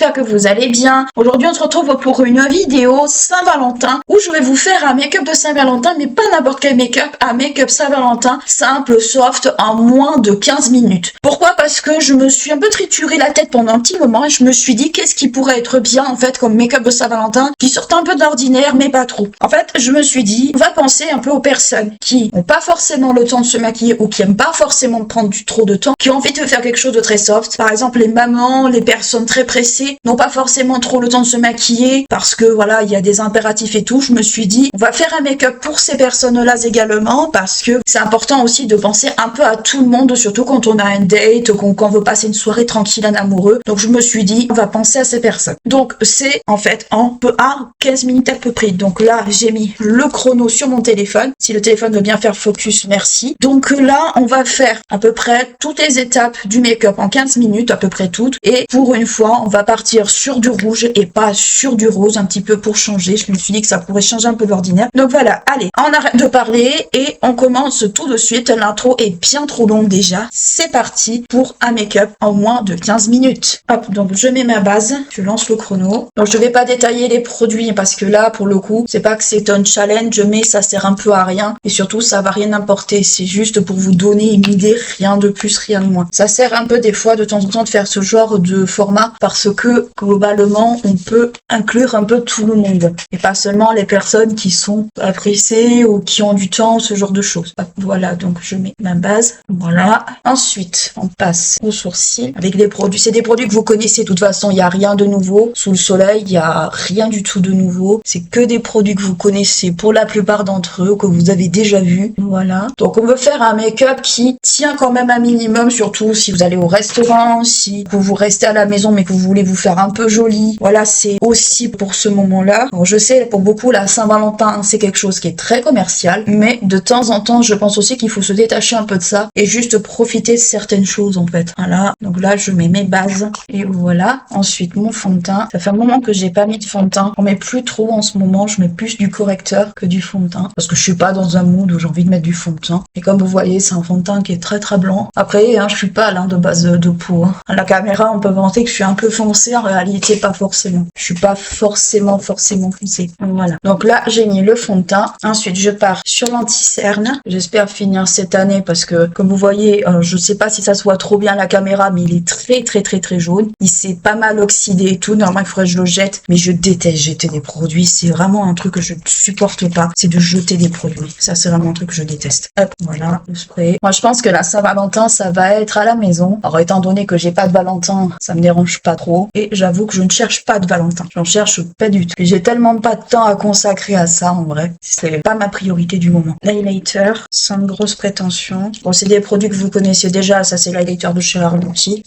j'espère que vous allez bien. Aujourd'hui on se retrouve pour une vidéo Saint-Valentin où je vais vous faire un make-up de Saint-Valentin, mais pas n'importe quel make-up, un make-up Saint-Valentin simple, soft, en moins de 15 minutes. Pourquoi? Parce que je me suis un peu trituré la tête pendant un petit moment et je me suis dit qu'est-ce qui pourrait être bien en fait comme make-up de Saint-Valentin qui sortait un peu de l'ordinaire mais pas trop. En fait je me suis dit on va penser un peu aux personnes qui n'ont pas forcément le temps de se maquiller ou qui aiment pas forcément prendre trop de temps, qui ont envie de faire quelque chose de très soft. Par exemple les mamans, les personnes très pressées n'ont pas forcément trop le temps de se maquiller parce que voilà il y a des impératifs et tout. Je me suis dit on va faire un make-up pour ces personnes-là également parce que c'est important aussi de penser un peu à tout le monde, surtout quand on a un date, quand on veut passer une soirée tranquille en amoureux. Donc je me suis dit on va penser à ces personnes. Donc c'est en fait en 15 minutes à peu près. Donc là j'ai mis le chrono sur mon téléphone. Si le téléphone veut bien faire focus, merci. Donc là on va faire à peu près toutes les étapes du make-up en 15 minutes, à peu près toutes. Et pour une fois on va partir sur du rouge et pas sur du rose, un petit peu pour changer. Je me suis dit que ça pourrait changer un peu l'ordinaire. Donc voilà, allez, on arrête de parler et on commence tout de suite. L'intro est bien trop longue déjà. C'est parti pour un make-up en moins de 15 minutes. Hop, donc je mets ma base, je lance le chrono. Donc je vais pas détailler les produits parce que là pour le coup c'est pas que c'est un challenge, mais ça sert un peu à rien et surtout ça va rien apporter. C'est juste pour vous donner une idée, rien de plus, rien de moins. Ça sert un peu des fois de temps en temps de faire ce genre de format parce que globalement on peut inclure un peu tout le monde et pas seulement les personnes qui sont pressées ou qui ont du temps, ce genre de choses. Hop, voilà, donc je mets ma base, voilà. Ensuite on passe aux sourcils avec des produits. C'est des produits que vous connaissez de toute façon, il n'y a rien de nouveau sous le soleil, il n'y a rien du tout de nouveau. C'est que des produits que vous connaissez pour la plupart d'entre eux, que vous avez déjà vus. Voilà. Donc on veut faire un make-up qui tient quand même un minimum, surtout si vous allez au restaurant, si vous restez à la maison mais que vous voulez vous faire un peu joli. Voilà, c'est aussi pour ce moment-là. Alors, je sais, pour beaucoup, la Saint-Valentin, c'est quelque chose qui est très commercial, mais de temps en temps, je pense aussi qu'il faut se détacher un peu de ça et juste profiter de certaines choses en fait. Voilà. Donc là, je mets mes bases et voilà. Ensuite, mon fond de teint. Ça fait un moment que j'ai pas mis de fond de teint. On met plus trop en ce moment. Je mets plus du correcteur que du fond de teint parce que je suis pas dans un mood où j'ai envie de mettre du fond de teint. Et comme vous voyez, c'est un fond de teint qui est très très blanc. Après, je suis pâle de base de peau. À la caméra, on peut penser que je suis un peu foncée. En réalité, pas forcément. Je suis pas forcément foncée. Voilà. Donc là, j'ai mis le fond de teint. Ensuite, je pars sur l'anti-cerne. J'espère finir cette année parce que, comme vous voyez, je sais pas si ça se voit trop bien à la caméra, mais il est très jaune. Il s'est pas mal oxydé et tout. Normalement, il faudrait que je le jette. Mais je déteste jeter des produits. C'est vraiment un truc que je ne supporte pas. C'est de jeter des produits. Ça, c'est vraiment un truc que je déteste. Hop, voilà, le spray. Moi, je pense que la Saint-Valentin, ça va être à la maison. Alors, étant donné que j'ai pas de Valentin, ça me dérange pas trop. Et j'avoue que je ne cherche pas de Valentin. J'en cherche pas du tout. Et j'ai tellement pas de temps à consacrer à ça, en vrai. C'est pas ma priorité du moment. L'highlighter, sans grosse prétention. Bon, c'est des produits que vous connaissez déjà. Ça, c'est l'highlighter de chez Arluti.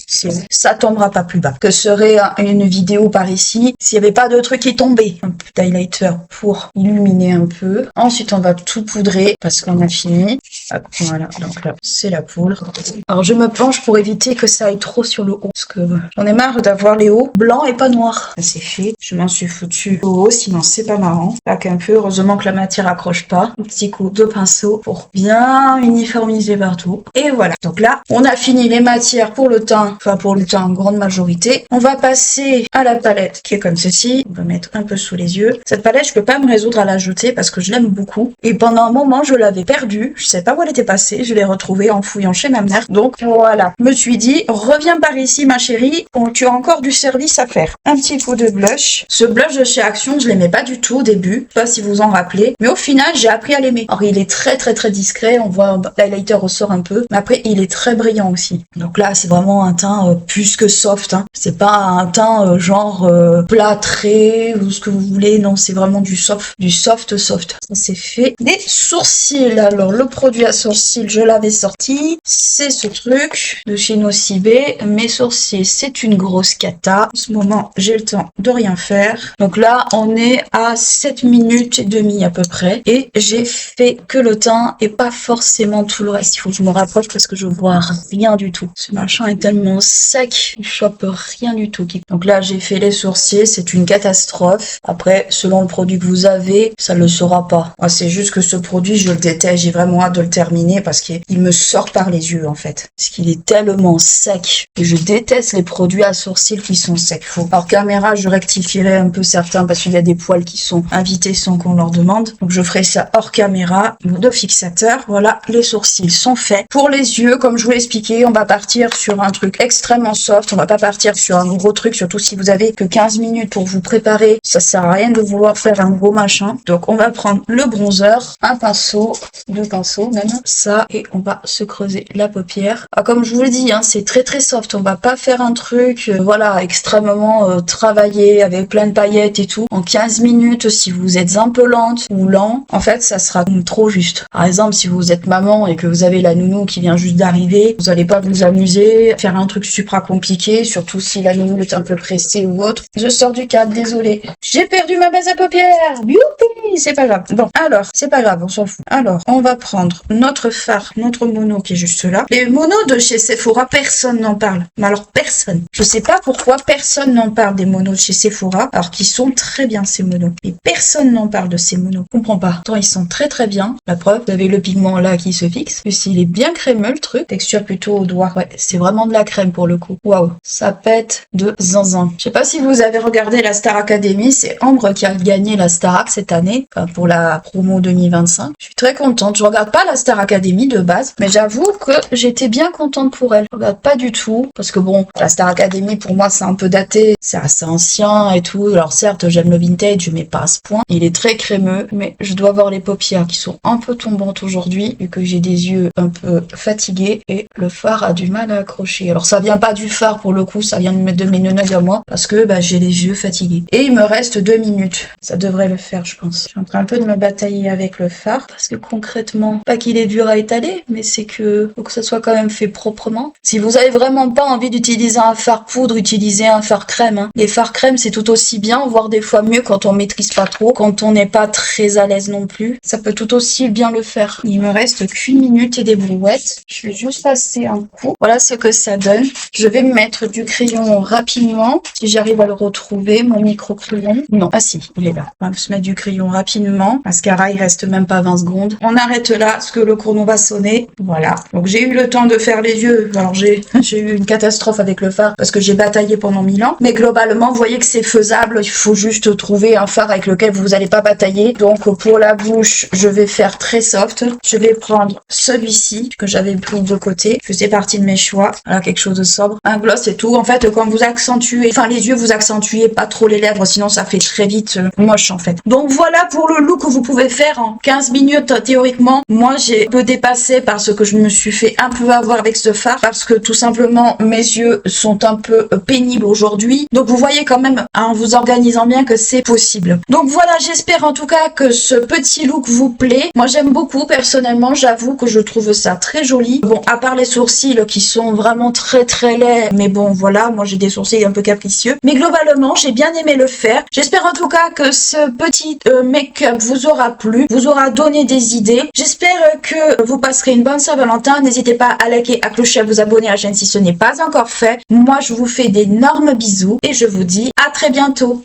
Ça tombera pas plus bas. Que serait une vidéo par ici s'il y avait pas de truc qui tombait. Un peu d'highlighter pour illuminer un peu. Ensuite, on va tout poudrer parce qu'on a fini. Hop, voilà. Donc là, c'est la poudre. Alors, je me penche pour éviter que ça aille trop sur le haut. Parce que j'en ai marre d'avoir les hauts blancs et pas noirs. Ça, c'est fait. Je m'en suis foutu au haut, sinon c'est pas marrant. Là, qu'un peu. Heureusement que la matière accroche pas. Un petit coup de pinceau pour bien uniformiser partout. Et voilà. Donc là, on a fini les matières pour le teint. Enfin, pour le teint en grande majorité. On va passer à la palette qui est comme ceci. On va mettre un peu sous les yeux. Cette palette, je peux pas me résoudre à la jeter parce que je l'aime beaucoup. Et pendant un moment, je l'avais perdue. Je sais pas où elle était passée. Je l'ai retrouvée en fouillant chez ma mère. Donc voilà. Je me suis dit, reviens par ici, ma chérie. Tu as encore du service à faire. Un petit coup de blush. Ce blush de chez Action, je l'aimais pas du tout au début. Je sais pas si vous en rappelez. Mais au final, j'ai appris à l'aimer. Alors, il est très discret. On voit l'highlighter ressort un peu. Mais après, il est très brillant aussi. Donc là, c'est vraiment un teint plus que soft. C'est pas un teint genre plâtré ou ce que vous voulez. Non, c'est vraiment du soft. Du soft. Ça, c'est fait. Des sourcils. Alors, le produit à sourcils, je l'avais sorti. C'est ce truc de chez Nocibé. Mes sourcils, c'est une grosse cata. En ce moment, j'ai le temps de rien faire. Donc là, on est à 7 minutes et demie à peu près. Et j'ai fait que le teint et pas forcément tout le reste. Il faut que je me rapproche parce que je vois rien du tout. Ce machin est tellement sec. Je chope rien du tout. Donc là, j'ai fait les sourcils. C'est une catastrophe. Après, selon le produit que vous avez, ça le sera pas. Moi, c'est juste que ce produit, je le déteste. J'ai vraiment hâte de le terminer parce qu'il me sort par les yeux en fait. Parce qu'il est tellement sec. Et je déteste les produits à sourcils qui sont secs. Alors caméra, je rectifierai un peu certains parce qu'il y a des poils qui sont invités sans qu'on leur demande. Donc je ferai ça hors caméra. De fixateur, voilà, les sourcils sont faits. Pour les yeux, comme je vous l'ai expliqué, on va partir sur un truc extrêmement soft. On va pas partir sur un gros truc, surtout si vous avez que 15 minutes pour vous préparer. Ça sert à rien de vouloir faire un gros machin. Donc on va prendre le bronzer, un pinceau, 2 pinceaux même, ça, et on va se creuser la paupière. Ah, comme je vous l'ai dit, hein, c'est très très soft. On va pas faire un truc, voilà, extrêmement travaillé avec plein de paillettes et tout. En 15 minutes, si vous êtes un peu lente ou lent, en fait, ça sera trop juste. Par exemple, si vous êtes maman et que vous avez la nounou qui vient juste d'arriver, vous allez pas vous amuser, faire un truc supra compliqué, surtout si la nounou est un peu pressée ou autre. Je sors du cadre, désolée. J'ai perdu ma base à paupières. Youpi, c'est pas grave. Bon, alors, c'est pas grave, on s'en fout. Alors, on va prendre notre fard, notre mono qui est juste là. Les monos de chez Sephora, personne n'en parle. Mais alors, personne. Je sais pas pourquoi personne n'en parle des monos de chez Sephora, alors qu'ils sont très bien ces monos. Et personne n'en parle de ces monos. Je comprends pas. Pourtant, ils sont très très bien. La preuve, vous avez le pigment là qui se fixe. Puis il est bien crémeux le truc. Texture plutôt au doigt. Ouais, c'est vraiment de la crème pour le coup. Waouh, ça pète de zinzin. Je sais pas si vous avez regardé la Star Academy, c'est Ambre qui a gagné la Starac cette année, enfin pour la promo 2025. Je suis très contente. Je regarde pas la Star Academy de base, mais j'avoue que j'étais bien contente pour elle. Je regarde pas du tout, parce que bon, la Star Academy pour moi c'est un peu daté, c'est assez ancien et tout. Alors certes, j'aime le vintage, mais pas à ce point. Il est très crémeux, mais je dois avoir les paupières qui sont un peu tombantes aujourd'hui, vu que j'ai des yeux un peu fatigués et le fard a du mal à accrocher. Alors ça vient pas du fard pour le coup, ça vient de mes neunugs à moi, parce que j'ai les yeux fatigués. Et il me reste 2 minutes. Ça devrait le faire, je pense. Je suis en train un peu de me batailler avec le fard, parce que concrètement, pas qu'il est dur à étaler, mais c'est que faut que ça soit quand même fait proprement. Si vous avez vraiment pas envie d'utiliser un fard poudre, utilisez un fard crème. Hein. Les fards crème, c'est tout aussi bien, voire des fois mieux quand on maîtrise pas trop, quand on n'est pas très à l'aise non plus. Ça peut tout aussi bien le faire. Il me reste qu'une minute et des brouettes. Je vais juste passer un coup. Voilà ce que ça donne. Je vais mettre du crayon rapidement, si j'arrive à le retrouver, mon micro-crayon. Non, ah si, il est là. On va se mettre du crayon rapidement. Mascara, il reste même pas 20 secondes. On arrête là, parce que le chrono va sonner. Voilà. Donc j'ai eu le temps de faire les yeux. Alors j'ai eu une catastrophe avec le fard, parce que j'ai bataillé pendant 1000 ans. Mais globalement, vous voyez que c'est faisable. Il faut juste trouver un fard avec lequel vous n'allez pas batailler. Donc pour la bouche, je vais faire très soft. Je vais prendre celui-ci, que j'avais pris de côté. Je faisais partie de mes choix. Voilà, quelque chose de sobre. Un gloss et tout. En fait, quand vous accentuez, enfin les yeux, vous accentuez pas trop les lèvres, sinon ça fait très vite moche en fait. Donc voilà pour le look que vous pouvez faire en 15 minutes théoriquement. Moi, j'ai un peu dépassé parce que je me suis fait un peu avoir avec ce fard, parce que tout simplement mes yeux sont un peu pénibles aujourd'hui. Donc vous voyez quand même en vous organisant bien que c'est possible. Donc voilà, j'espère en tout cas que ce petit look vous plaît. Moi j'aime beaucoup personnellement, j'avoue que je trouve ça très joli. Bon, à part les sourcils qui sont vraiment très très laids, mais bon voilà, moi j'ai des sourcils un peu capricieux. Mais globalement, j'ai bien aimé le faire. J'espère en tout cas que ce petit make-up vous aura plu, vous aura donné des idées. J'espère que vous passerez une bonne Saint-Valentin. N'hésitez pas à liker, à clocher, à vous abonner à la chaîne si ce n'est pas encore fait. Moi, je vous fais d'énormes bisous et je vous dis à très bientôt.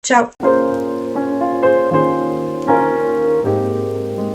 Ciao.